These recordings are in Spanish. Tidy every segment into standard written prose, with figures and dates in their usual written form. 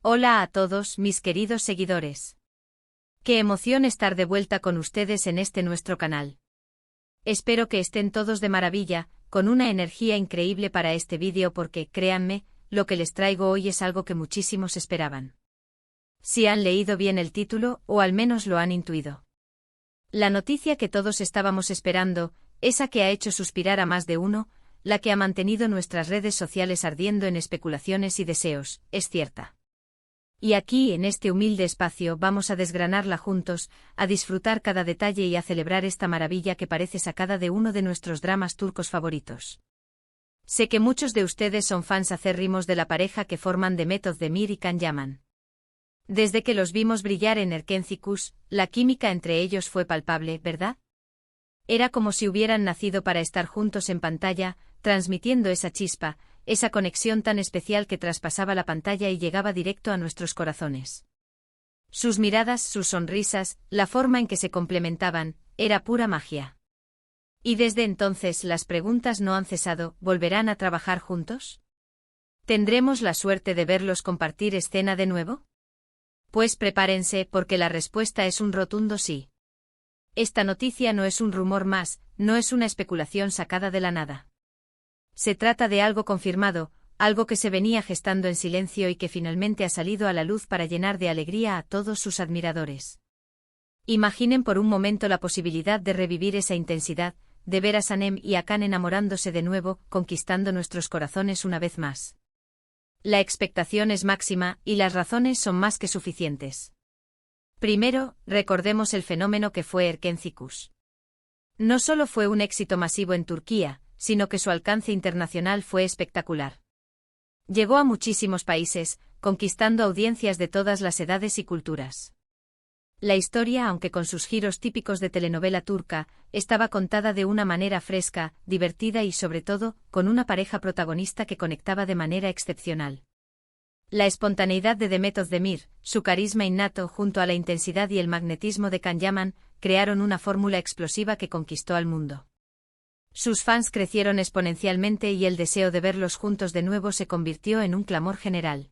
Hola a todos mis queridos seguidores. Qué emoción estar de vuelta con ustedes en este nuestro canal. Espero que estén todos de maravilla, con una energía increíble para este vídeo porque, créanme, lo que les traigo hoy es algo que muchísimos esperaban. Si han leído bien el título, o al menos lo han intuido. La noticia que todos estábamos esperando, esa que ha hecho suspirar a más de uno, la que ha mantenido nuestras redes sociales ardiendo en especulaciones y deseos, es cierta. Y aquí, en este humilde espacio, vamos a desgranarla juntos, a disfrutar cada detalle y a celebrar esta maravilla que parece sacada de uno de nuestros dramas turcos favoritos. Sé que muchos de ustedes son fans acérrimos de la pareja que forman Demet Özdemir y Can Yaman. Desde que los vimos brillar en Erkenci, la química entre ellos fue palpable, ¿verdad? Era como si hubieran nacido para estar juntos en pantalla, transmitiendo esa chispa, esa conexión tan especial que traspasaba la pantalla y llegaba directo a nuestros corazones. Sus miradas, sus sonrisas, la forma en que se complementaban, era pura magia. Y desde entonces las preguntas no han cesado, ¿volverán a trabajar juntos? ¿Tendremos la suerte de verlos compartir escena de nuevo? Pues prepárense porque la respuesta es un rotundo sí. Esta noticia no es un rumor más, no es una especulación sacada de la nada. Se trata de algo confirmado, algo que se venía gestando en silencio y que finalmente ha salido a la luz para llenar de alegría a todos sus admiradores. Imaginen por un momento la posibilidad de revivir esa intensidad, de ver a Sanem y a Can enamorándose de nuevo, conquistando nuestros corazones una vez más. La expectación es máxima y las razones son más que suficientes. Primero, recordemos el fenómeno que fue Erkenci. No solo fue un éxito masivo en Turquía, sino que su alcance internacional fue espectacular. Llegó a muchísimos países, conquistando audiencias de todas las edades y culturas. La historia, aunque con sus giros típicos de telenovela turca, estaba contada de una manera fresca, divertida y sobre todo, con una pareja protagonista que conectaba de manera excepcional. La espontaneidad de Demet Özdemir, su carisma innato junto a la intensidad y el magnetismo de Can Yaman, crearon una fórmula explosiva que conquistó al mundo. Sus fans crecieron exponencialmente y el deseo de verlos juntos de nuevo se convirtió en un clamor general.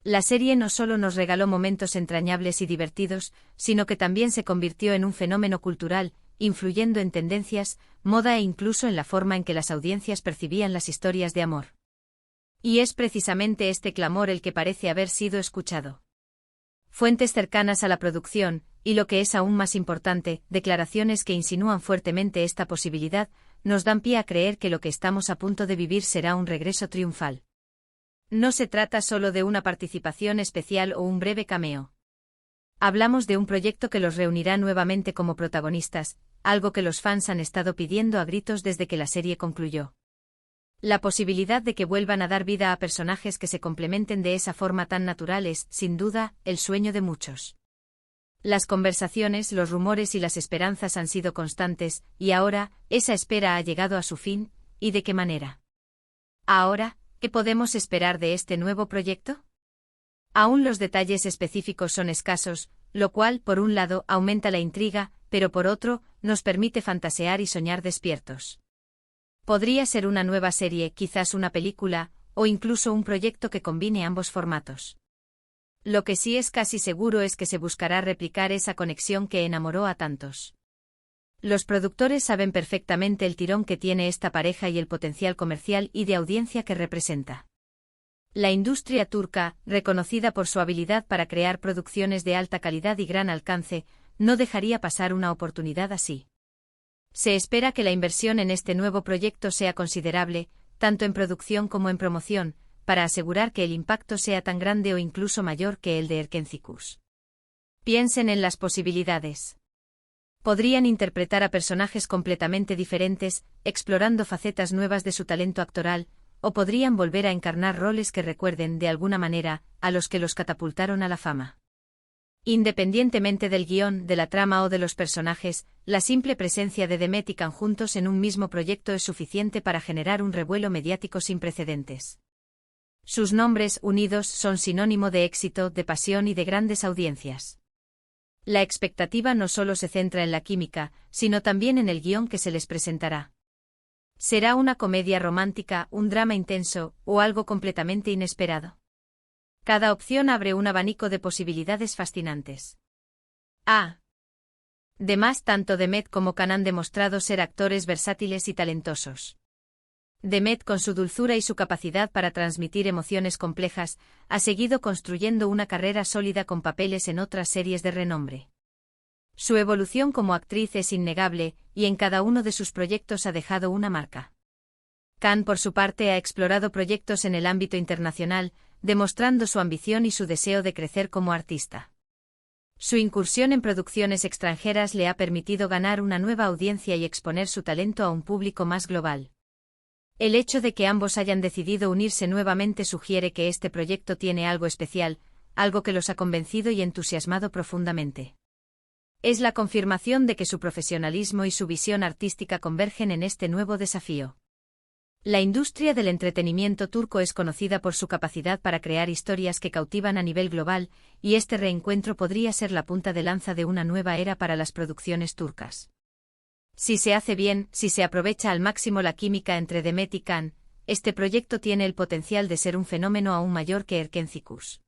La serie no solo nos regaló momentos entrañables y divertidos, sino que también se convirtió en un fenómeno cultural, influyendo en tendencias, moda e incluso en la forma en que las audiencias percibían las historias de amor. Y es precisamente este clamor el que parece haber sido escuchado. Fuentes cercanas a la producción, y lo que es aún más importante, declaraciones que insinúan fuertemente esta posibilidad, nos dan pie a creer que lo que estamos a punto de vivir será un regreso triunfal. No se trata solo de una participación especial o un breve cameo. Hablamos de un proyecto que los reunirá nuevamente como protagonistas, algo que los fans han estado pidiendo a gritos desde que la serie concluyó. La posibilidad de que vuelvan a dar vida a personajes que se complementen de esa forma tan natural es, sin duda, el sueño de muchos. Las conversaciones, los rumores y las esperanzas han sido constantes, y ahora, esa espera ha llegado a su fin, ¿y de qué manera? Ahora, ¿qué podemos esperar de este nuevo proyecto? Aún los detalles específicos son escasos, lo cual, por un lado, aumenta la intriga, pero por otro, nos permite fantasear y soñar despiertos. Podría ser una nueva serie, quizás una película, o incluso un proyecto que combine ambos formatos. Lo que sí es casi seguro es que se buscará replicar esa conexión que enamoró a tantos. Los productores saben perfectamente el tirón que tiene esta pareja y el potencial comercial y de audiencia que representa. La industria turca, reconocida por su habilidad para crear producciones de alta calidad y gran alcance, no dejaría pasar una oportunidad así. Se espera que la inversión en este nuevo proyecto sea considerable, tanto en producción como en promoción, para asegurar que el impacto sea tan grande o incluso mayor que el de Erkenci. Piensen en las posibilidades. Podrían interpretar a personajes completamente diferentes, explorando facetas nuevas de su talento actoral, o podrían volver a encarnar roles que recuerden de alguna manera a los que los catapultaron a la fama. Independientemente del guión, de la trama o de los personajes, la simple presencia de Demet y Can juntos en un mismo proyecto es suficiente para generar un revuelo mediático sin precedentes. Sus nombres, unidos, son sinónimo de éxito, de pasión y de grandes audiencias. La expectativa no solo se centra en la química, sino también en el guión que se les presentará. ¿Será una comedia romántica, un drama intenso, o algo completamente inesperado? Cada opción abre un abanico de posibilidades fascinantes. Además, tanto Demet como Can han demostrado ser actores versátiles y talentosos. Demet, con su dulzura y su capacidad para transmitir emociones complejas, ha seguido construyendo una carrera sólida con papeles en otras series de renombre. Su evolución como actriz es innegable, y en cada uno de sus proyectos ha dejado una marca. Can, por su parte, ha explorado proyectos en el ámbito internacional, demostrando su ambición y su deseo de crecer como artista. Su incursión en producciones extranjeras le ha permitido ganar una nueva audiencia y exponer su talento a un público más global. El hecho de que ambos hayan decidido unirse nuevamente sugiere que este proyecto tiene algo especial, algo que los ha convencido y entusiasmado profundamente. Es la confirmación de que su profesionalismo y su visión artística convergen en este nuevo desafío. La industria del entretenimiento turco es conocida por su capacidad para crear historias que cautivan a nivel global, y este reencuentro podría ser la punta de lanza de una nueva era para las producciones turcas. Si se hace bien, si se aprovecha al máximo la química entre Demet y Can, este proyecto tiene el potencial de ser un fenómeno aún mayor que Erkencikus.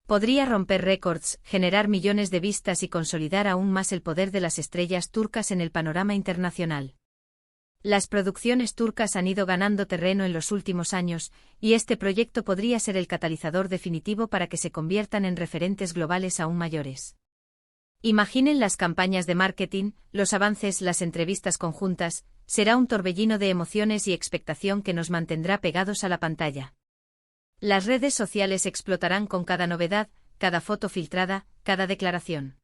Podría romper récords, generar millones de vistas y consolidar aún más el poder de las estrellas turcas en el panorama internacional. Las producciones turcas han ido ganando terreno en los últimos años, y este proyecto podría ser el catalizador definitivo para que se conviertan en referentes globales aún mayores. Imaginen las campañas de marketing, los avances, las entrevistas conjuntas, será un torbellino de emociones y expectación que nos mantendrá pegados a la pantalla. Las redes sociales explotarán con cada novedad, cada foto filtrada, cada declaración.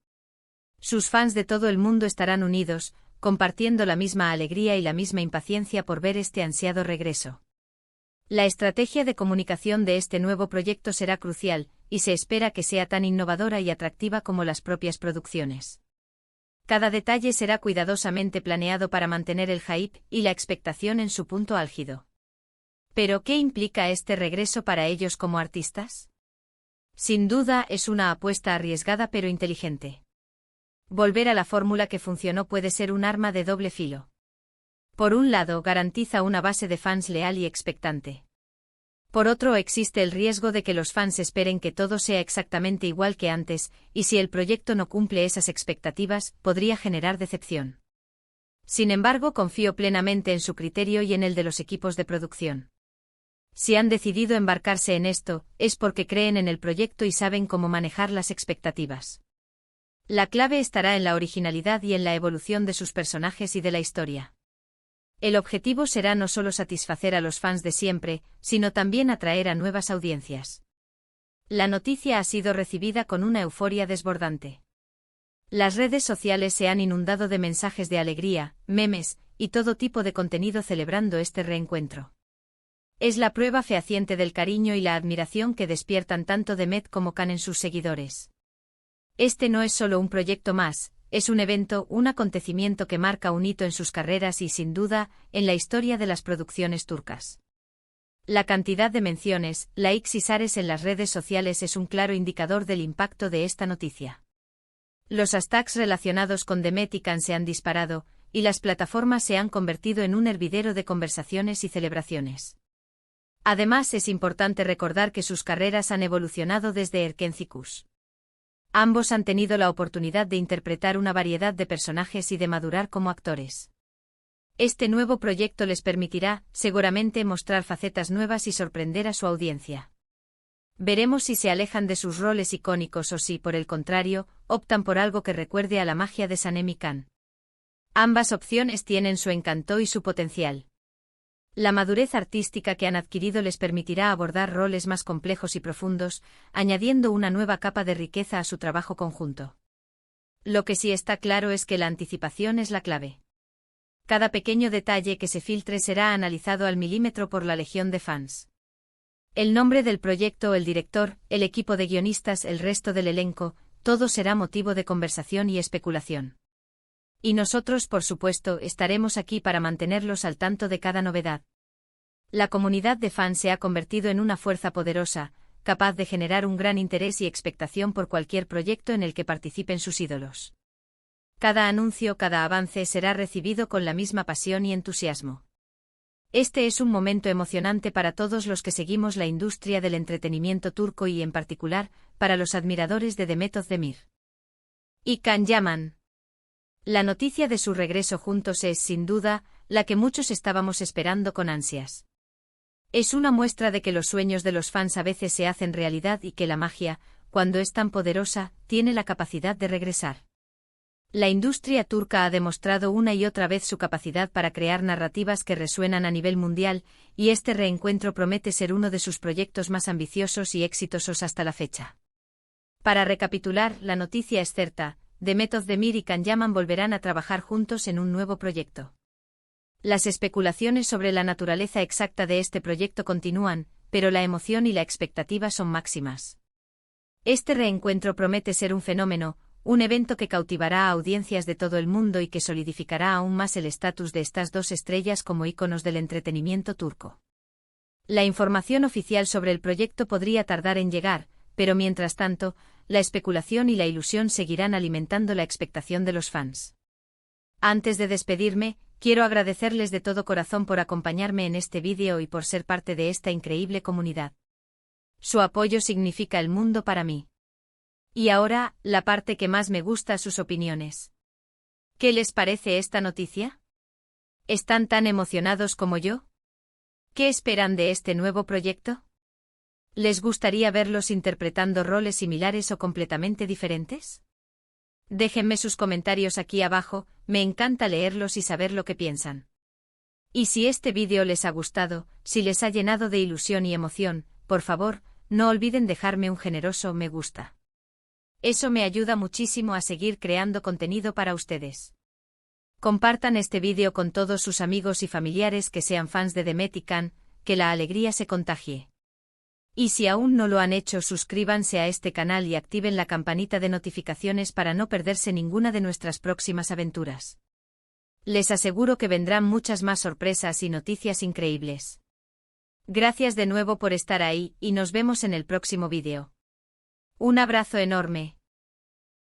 Sus fans de todo el mundo estarán unidos, compartiendo la misma alegría y la misma impaciencia por ver este ansiado regreso. La estrategia de comunicación de este nuevo proyecto será crucial, y se espera que sea tan innovadora y atractiva como las propias producciones. Cada detalle será cuidadosamente planeado para mantener el hype y la expectación en su punto álgido. ¿Pero qué implica este regreso para ellos como artistas? Sin duda es una apuesta arriesgada pero inteligente. Volver a la fórmula que funcionó puede ser un arma de doble filo. Por un lado, garantiza una base de fans leal y expectante. Por otro, existe el riesgo de que los fans esperen que todo sea exactamente igual que antes, y si el proyecto no cumple esas expectativas, podría generar decepción. Sin embargo, confío plenamente en su criterio y en el de los equipos de producción. Si han decidido embarcarse en esto, es porque creen en el proyecto y saben cómo manejar las expectativas. La clave estará en la originalidad y en la evolución de sus personajes y de la historia. El objetivo será no solo satisfacer a los fans de siempre, sino también atraer a nuevas audiencias. La noticia ha sido recibida con una euforia desbordante. Las redes sociales se han inundado de mensajes de alegría, memes, y todo tipo de contenido celebrando este reencuentro. Es la prueba fehaciente del cariño y la admiración que despiertan tanto Demet como Can en sus seguidores. Este no es solo un proyecto más, es un evento, un acontecimiento que marca un hito en sus carreras y, sin duda, en la historia de las producciones turcas. La cantidad de menciones, likes y shares en las redes sociales es un claro indicador del impacto de esta noticia. Los hashtags relacionados con Demet y Can se han disparado, y las plataformas se han convertido en un hervidero de conversaciones y celebraciones. Además, es importante recordar que sus carreras han evolucionado desde Erkencikus. Ambos han tenido la oportunidad de interpretar una variedad de personajes y de madurar como actores. Este nuevo proyecto les permitirá, seguramente, mostrar facetas nuevas y sorprender a su audiencia. Veremos si se alejan de sus roles icónicos o si, por el contrario, optan por algo que recuerde a la magia de Sanem y Can. Ambas opciones tienen su encanto y su potencial. La madurez artística que han adquirido les permitirá abordar roles más complejos y profundos, añadiendo una nueva capa de riqueza a su trabajo conjunto. Lo que sí está claro es que la anticipación es la clave. Cada pequeño detalle que se filtre será analizado al milímetro por la legión de fans. El nombre del proyecto, el director, el equipo de guionistas, el resto del elenco, todo será motivo de conversación y especulación. Y nosotros, por supuesto, estaremos aquí para mantenerlos al tanto de cada novedad. La comunidad de fans se ha convertido en una fuerza poderosa, capaz de generar un gran interés y expectación por cualquier proyecto en el que participen sus ídolos. Cada anuncio, cada avance será recibido con la misma pasión y entusiasmo. Este es un momento emocionante para todos los que seguimos la industria del entretenimiento turco y, en particular, para los admiradores de Demet Özdemir y Can Yaman. La noticia de su regreso juntos es, sin duda, la que muchos estábamos esperando con ansias. Es una muestra de que los sueños de los fans a veces se hacen realidad y que la magia, cuando es tan poderosa, tiene la capacidad de regresar. La industria turca ha demostrado una y otra vez su capacidad para crear narrativas que resuenan a nivel mundial, y este reencuentro promete ser uno de sus proyectos más ambiciosos y exitosos hasta la fecha. Para recapitular, la noticia es cierta: Demet Özdemir y Can Yaman volverán a trabajar juntos en un nuevo proyecto. Las especulaciones sobre la naturaleza exacta de este proyecto continúan, pero la emoción y la expectativa son máximas. Este reencuentro promete ser un fenómeno, un evento que cautivará a audiencias de todo el mundo y que solidificará aún más el estatus de estas dos estrellas como íconos del entretenimiento turco. La información oficial sobre el proyecto podría tardar en llegar, pero mientras tanto, la especulación y la ilusión seguirán alimentando la expectación de los fans. Antes de despedirme, quiero agradecerles de todo corazón por acompañarme en este vídeo y por ser parte de esta increíble comunidad. Su apoyo significa el mundo para mí. Y ahora, la parte que más me gusta: sus opiniones. ¿Qué les parece esta noticia? ¿Están tan emocionados como yo? ¿Qué esperan de este nuevo proyecto? ¿Les gustaría verlos interpretando roles similares o completamente diferentes? Déjenme sus comentarios aquí abajo, me encanta leerlos y saber lo que piensan. Y si este vídeo les ha gustado, si les ha llenado de ilusión y emoción, por favor, no olviden dejarme un generoso me gusta. Eso me ayuda muchísimo a seguir creando contenido para ustedes. Compartan este vídeo con todos sus amigos y familiares que sean fans de Demet y Can, que la alegría se contagie. Y si aún no lo han hecho, suscríbanse a este canal y activen la campanita de notificaciones para no perderse ninguna de nuestras próximas aventuras. Les aseguro que vendrán muchas más sorpresas y noticias increíbles. Gracias de nuevo por estar ahí y nos vemos en el próximo vídeo. Un abrazo enorme.